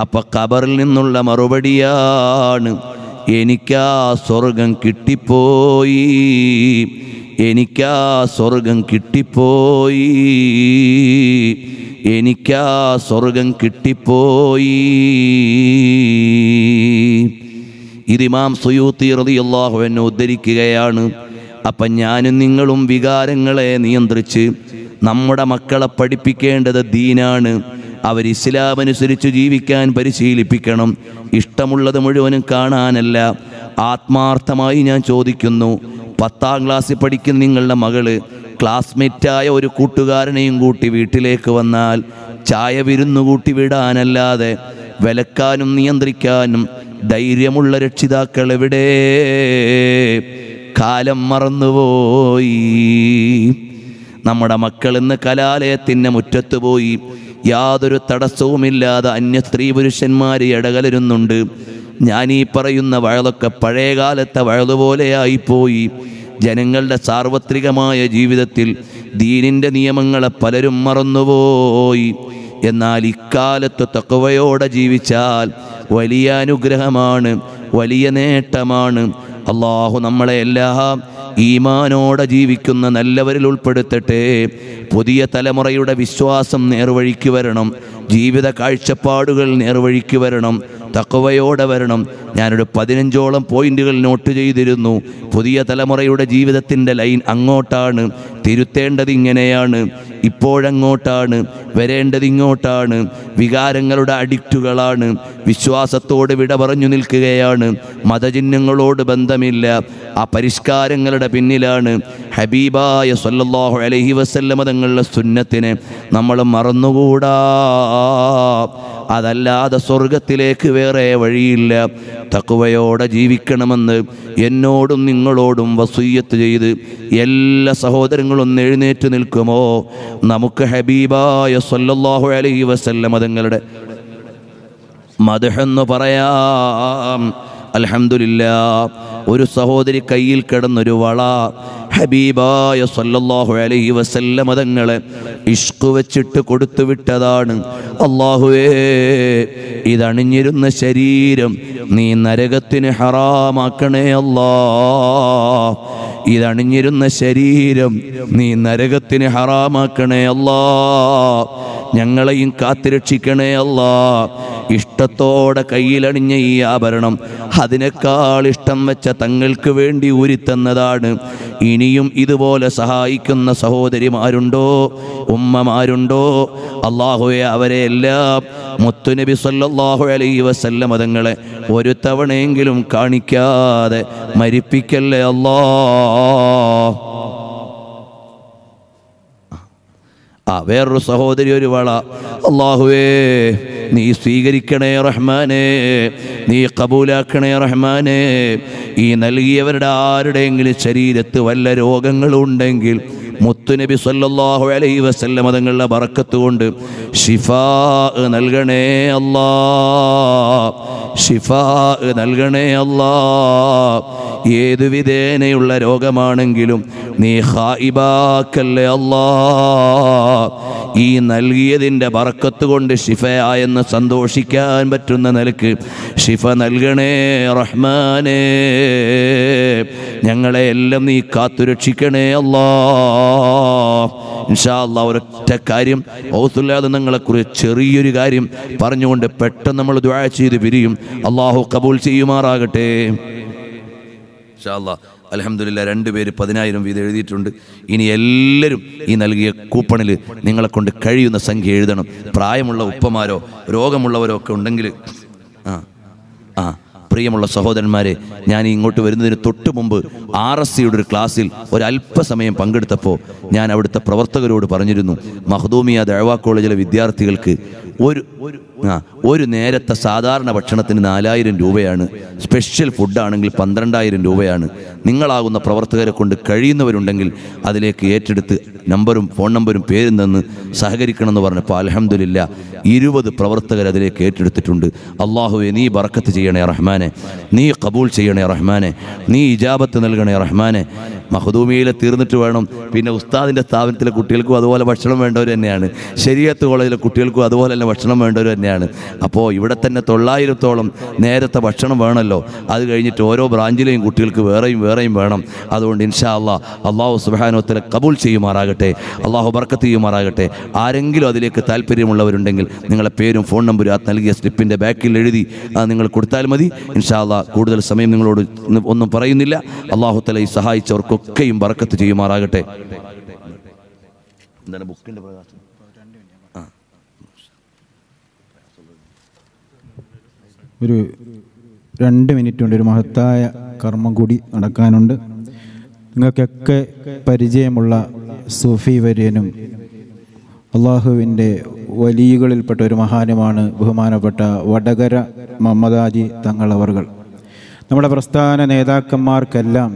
അപ്പം ഖബറിൽ നിന്നുള്ള മറുപടിയാണ്, എനിക്കാ സ്വർഗം കിട്ടിപ്പോയി, എനിക്കാ സ്വർഗം കിട്ടിപ്പോയി, എനിക്കാ സ്വർഗം കിട്ടിപ്പോയി. ഇത് ഇമാം സുയൂത്തി റളിയല്ലാഹു അൻഹു ഉദ്ധരിക്കുകയാണ്. അപ്പം ഞാനും നിങ്ങളും വികാരങ്ങളെ നിയന്ത്രിച്ച് നമ്മുടെ മക്കളെ പഠിപ്പിക്കേണ്ടത് ദീനാണ്. അവർ ഇസ്ലാം അനുസരിച്ച് ജീവിക്കാൻ പരിശീലിപ്പിക്കണം. ഇഷ്ടമുള്ളത് മുഴുവനും കാണാനല്ല. ആത്മാർത്ഥമായി ഞാൻ ചോദിക്കുന്നു, 10ാം ക്ലാസ്സിൽ പഠിക്കുന്ന നിങ്ങളുടെ മകള് ക്ലാസ്മേറ്റായ ഒരു കൂട്ടുകാരനെയും കൂട്ടി വീട്ടിലേക്ക് വന്നാൽ ചായ വിരുന്നു കൂട്ടി വിടാനല്ലാതെ വിലക്കാനും നിയന്ത്രിക്കാനും ധൈര്യമുള്ള രക്ഷിതാക്കൾ എവിടെ? കാലം മറന്നുപോയി. നമ്മുടെ മക്കൾ ഇന്ന് കലാലയത്തിൻ്റെ മുറ്റത്ത് പോയി യാതൊരു തടസ്സവുമില്ലാതെ അന്യ സ്ത്രീ പുരുഷന്മാർ ഇടകലരുന്നുണ്ട്. ഞാനീ പറയുന്ന വഴലൊക്കെ പഴയകാലത്തെ വഴലുപോലെയായിപ്പോയി. ജനങ്ങളുടെ സാർവത്രികമായ ജീവിതത്തിൽ ദീനിൻ്റെ നിയമങ്ങളെ പലരും മറന്നുപോയി. എന്നാൽ ഇക്കാലത്ത് തഖ്വയോടെ ജീവിച്ചാൽ വലിയ അനുഗ്രഹമാണ്, വലിയ നേട്ടമാണ്. അള്ളാഹു നമ്മളെ എല്ലാം ഈമാനോടെ ജീവിക്കുന്ന നല്ലവരിൽ ഉൾപ്പെടുത്തട്ടെ. പുതിയ തലമുറയുടെ വിശ്വാസം നേർവഴിക്ക് വരണം, ജീവിത കാഴ്ചപ്പാടുകൾ നേർവഴിക്ക് വരണം, തഖ്വയോടെ വരണം. ഞാനൊരു 15ഓളം പോയിന്റുകൾ നോട്ട് ചെയ്തിരുന്നു. പുതിയ തലമുറയുടെ ജീവിതത്തിൻ്റെ ലൈൻ അങ്ങോട്ടാണ്. തിരുത്തേണ്ടത് ഇങ്ങനെയാണ്, ഇപ്പോഴങ്ങോട്ടാണ്, വരേണ്ടത് ഇങ്ങോട്ടാണ്. വികാരങ്ങളുടെ അഡിക്റ്റുകളാണ്. വിശ്വാസത്തോട് വിട പറഞ്ഞു നിൽക്കുകയാണ്. മതചിഹ്നങ്ങളോട് ബന്ധമില്ല. ആ പരിഷ്കാരങ്ങളുടെ പിന്നിലാണ്. ഹബീബായ സല്ലല്ലാഹു അലൈഹി വസല്ലമ തങ്ങളുടെ സുന്നത്തിനെ നമ്മൾ മറന്നുകൂടാ. അതല്ലാതെ സ്വർഗത്തിലേക്ക് വേറെ വഴിയില്ല. തഖ്വയോടെ ജീവിക്കണമെന്ന് എന്നോടും നിങ്ങളോടും വസിയ്യത്ത് ചെയ്ത് എല്ലാ സഹോദരങ്ങളും ഒന്ന് എഴുന്നേറ്റ് നിൽക്കുമോ? നമുക്ക് ഹബീബായ സല്ലല്ലാഹു അലൈഹി വസല്ലമ തങ്ങളുടെ മദ്ഹ് എന്ന് പറയാം. അൽഹംദുലില്ലാ, ഒരു സഹോദരി കയ്യിൽ കിടന്നൊരു വള ഹബീബായ സല്ലല്ലാഹു അലൈഹി വസല്ലമ തങ്ങളെ ഇഷ്ക് വെച്ചിട്ട് കൊടുത്തു വിട്ടതാണ്. അല്ലാഹുവേ, ഇതണിഞ്ഞിരുന്ന ശരീരം നീ നരകത്തിന് ഹറാമാക്കണേ അല്ലാ. ഇതണിഞ്ഞിരുന്ന ശരീരം നീ നരകത്തിന് ഹറാമാക്കണേ അല്ലാ. ഞങ്ങളെയും കാത്തുരക്ഷിക്കണേ അല്ലാ. ഇഷ്ടത്തോടെ കയ്യിലണിഞ്ഞ ഈ ആഭരണം അതിനേക്കാൾ ഇഷ്ടം വെച്ച തങ്ങൾക്ക് വേണ്ടി ഊരിത്തന്നതാണ്. ഇനിയും ഇതുപോലെ സഹായിക്കുന്ന സഹോദരിമാരുണ്ടോ, ഉമ്മമാരുണ്ടോ? അല്ലാഹുവേ, അവരെ എല്ലാം മുത്തുനബി സല്ലല്ലാഹു അലൈഹി വസല്ലമ തങ്ങളെ ഒരു തവണയെങ്കിലും കാണിക്കാതെ മരിപ്പിക്കല്ലേ അല്ലാ. വേറൊരു സഹോദരി ഒരു വള, അല്ലാഹുവേ നീ സ്വീകരിക്കണേ റഹ്മാനേ, നീ കബൂലാക്കണേ റഹ്മാനേ. ഈ നൽകിയവരുടെ ആരുടെയെങ്കിലും ശരീരത്ത് വല്ല രോഗങ്ങളുണ്ടെങ്കിൽ മുത്തുനബി സല്ലല്ലാഹു അലൈഹി വസല്ലമ തങ്ങളുടെ ബറക്കത്ത് കൊണ്ട് ശിഫാ നൽകണേ അല്ലാ, ശിഫാ നൽകണേ അല്ലാ. ഏതു വിധേനയുള്ള രോഗമാണെങ്കിലും നീ ഖായിബാക്കല്ലേ അല്ലാ. ഈ നൽകിയതിൻ്റെ ബറക്കത്ത് കൊണ്ട് ശിഫയായെന്ന് സന്തോഷിക്കാൻ പറ്റുന്ന നിലക്ക് ശിഫ നൽകണേ റഹ്മാനേ. ഞങ്ങളെ എല്ലാം നീ കാത്തുരക്ഷിക്കണേ അല്ലാ. ഇൻഷാ അല്ലാഹ് ഒരൊറ്റ കാര്യം ഔസുല്ലാതെ നിങ്ങളെക്കുറിച്ച് ചെറിയൊരു കാര്യം പറഞ്ഞുകൊണ്ട് പെട്ടെന്ന് നമ്മൾ ദുആ ചെയ്ത് പിരിയും. അല്ലാഹു കബൂൽ ചെയ്യുമാറാകട്ടെ. ഇൻഷാ അല്ലാഹ് അൽഹംദുലില്ലാ 2 പേര് 10,000 വീതം എഴുതിയിട്ടുണ്ട്. ഇനി എല്ലാവരും ഈ നൽകിയ കൂപ്പണിൽ നിങ്ങളെ കൊണ്ട് കഴിയുന്ന സംഖ്യ എഴുതണം. പ്രായമുള്ള ഉപ്പമാരോ രോഗമുള്ളവരോ ഒക്കെ ഉണ്ടെങ്കിൽ പ്രിയമുള്ള സഹോദരന്മാരെ, ഞാൻ ഇങ്ങോട്ട് വരുന്നതിന് തൊട്ട് മുമ്പ് RSCയുടെ ഒരു ക്ലാസ്സിൽ ഒരല്പസമയം പങ്കെടുത്തപ്പോൾ ഞാൻ അവിടുത്തെ പ്രവർത്തകരോട് പറഞ്ഞിരുന്നു, മഖ്ദൂമിയ ദഅവാ കോളേജിലെ വിദ്യാർത്ഥികൾക്ക് ഒരു നേരത്തെ സാധാരണ ഭക്ഷണത്തിന് 4,000 രൂപയാണ്, സ്പെഷ്യൽ ഫുഡാണെങ്കിൽ 12,000 രൂപയാണ്. നിങ്ങളാകുന്ന പ്രവർത്തകരെ കൊണ്ട് കഴിയുന്നവരുണ്ടെങ്കിൽ അതിലേക്ക് ഏറ്റെടുത്ത് നമ്പറും ഫോൺ നമ്പറും പേരും തന്ന് സഹകരിക്കണമെന്ന് പറഞ്ഞപ്പോൾ അൽഹംദുലില്ലാ 20 പ്രവർത്തകർ അതിലേക്ക് ഏറ്റെടുത്തിട്ടുണ്ട്. അല്ലാഹുവേ, നീ ബറക്കത്ത് ചെയ്യണേ റഹ്മാനെ, നീ കബൂൽ ചെയ്യണേ റഹ്മാനെ, നീ ഇജാബത്ത് നൽകണേ റഹ്മാനെ. മഖ്ദൂമിയയിലെ തീർന്നിട്ട് വേണം പിന്നെ ഉസ്താദിൻ്റെ സ്ഥാപനത്തിലെ കുട്ടികൾക്കും അതുപോലെ ഭക്ഷണം വേണ്ടവർ തന്നെയാണ്, ശരീഅത്ത് കോളേജിലെ കുട്ടികൾക്കും അതുപോലെ തന്നെ ഭക്ഷണം വേണ്ടവർ തന്നെയാണ്. അപ്പോൾ ഇവിടെ തന്നെ 900-ഓളം നേരത്തെ ഭക്ഷണം വേണമല്ലോ. അത് കഴിഞ്ഞിട്ട് ഓരോ ബ്രാഞ്ചിലെയും കുട്ടികൾക്ക് വേറെയും വേണം. അതുകൊണ്ട് ഇൻഷാ അല്ലാഹ് അല്ലാഹു സുബ്ഹാനഹു വ തആല കബൂൽ ചെയ്യുമാറാകട്ടെ, അല്ലാഹു ബർക്കത്ത് ചെയ്യുമാറാകട്ടെ. ആരെങ്കിലും അതിലേക്ക് താല്പര്യമുള്ളവരുണ്ടെങ്കിൽ നിങ്ങളുടെ പേരും ഫോൺ നമ്പറും ആ നൽകിയ സ്ലിപ്പിൻ്റെ ബാക്കിൽ എഴുതി നിങ്ങൾ കൊടുത്താൽ മതി. ഇൻഷാ അല്ലാഹ് കൂടുതൽ സമയം നിങ്ങളോട് ഒന്നും പറയുന്നില്ല. അല്ലാഹു തആല ഈ സഹായിച്ചവർക്കൊക്കെയും ബർക്കത്ത് ചെയ്യുമാറാകട്ടെ. എന്താണ് ബുക്കിൻ്റെ പ്രകാശം? ഒരു 2 മിനിറ്റ് കൊണ്ട് ഒരു മഹത്തായ കർമ്മം കൂടി നടക്കാനുണ്ട്. നിങ്ങൾക്കൊക്കെ പരിചയമുള്ള സൂഫി വര്യനും അള്ളാഹുവിൻ്റെ വലിയകളിൽപ്പെട്ട ഒരു മഹാനുമാണ് ബഹുമാനപ്പെട്ട വടകര മുഹമ്മദ് ഹാജി തങ്ങൾ അവർകൾ. നമ്മുടെ പ്രസ്ഥാന നേതാക്കന്മാർക്കെല്ലാം